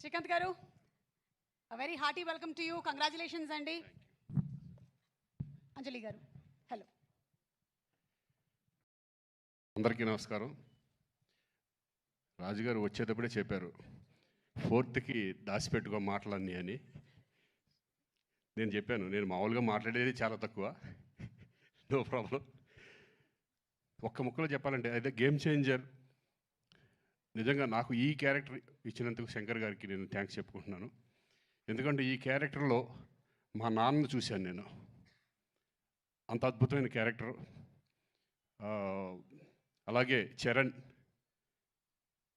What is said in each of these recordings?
శ్రీకాంత్ గారు, very hearty welcome to you. Congratulations అండి. అంజలి గారు, హలో. అందరికీ నమస్కారం. రాజుగారు వచ్చేటప్పుడే చెప్పారు 4th దాచిపెట్టుకో మాటలన్నీ అని. నేను చెప్పాను, నేను మామూలుగా మాట్లాడేది చాలా తక్కువ, నో ప్రాబ్లం. ఒక్క ముక్కలో చెప్పాలంటే అదే గేమ్ చేంజర్. నిజంగా నాకు ఈ క్యారెక్టర్ ఇచ్చినందుకు శంకర్ గారికి నేను థ్యాంక్స్ చెప్పుకుంటున్నాను. ఎందుకంటే ఈ క్యారెక్టర్లో మా నాన్నను చూశాను నేను. అంత అద్భుతమైన క్యారెక్టర్. అలాగే చరణ్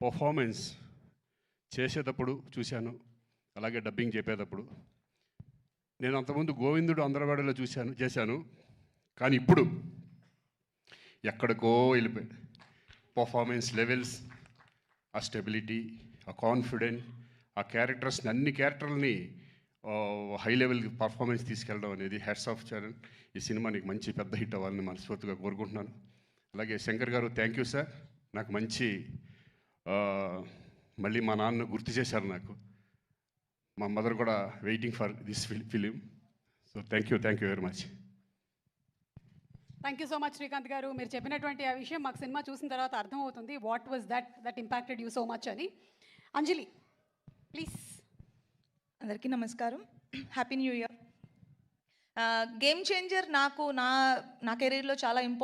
పర్ఫార్మెన్స్ చేసేటప్పుడు చూశాను, అలాగే డబ్బింగ్ చెప్పేటప్పుడు. నేను అంతకుముందు గోవిందుడు అందరవాడిలో చేశాను, కానీ ఇప్పుడు ఎక్కడికో వెళ్ళిపోయాడు. పర్ఫార్మెన్స్ లెవెల్స్, ఆ స్టెబిలిటీ, ఆ కాన్ఫిడెంట్, ఆ క్యారెక్టర్స్ని, అన్ని క్యారెక్టర్లని హై లెవెల్ పర్ఫార్మెన్స్ తీసుకెళ్ళడం అనేది హ్యాట్స్ ఆఫ్ చరణ్. ఈ సినిమా నీకు మంచి పెద్ద హిట్ అవ్వాలని మనస్ఫూర్తిగా కోరుకుంటున్నాను. అలాగే శంకర్ గారు, థ్యాంక్ యూ సార్. నాకు మంచి మళ్ళీ మా నాన్న గుర్తు చేశారు నాకు. మా మదర్ కూడా waiting for this film. So thank you very much. Thank you so much Srikanth గారు. మీరు చెప్పినటువంటి ఆ విషయం మాకు సినిమా చూసిన తర్వాత అర్థమవుతుంది. What was that impacted you so much అని. అంజలి ప్లీజ్. అందరికీ నమస్కారం, happy new year. Game changer నాకు నా కెరీర్లో చాలా ఇంపార్టెంట్.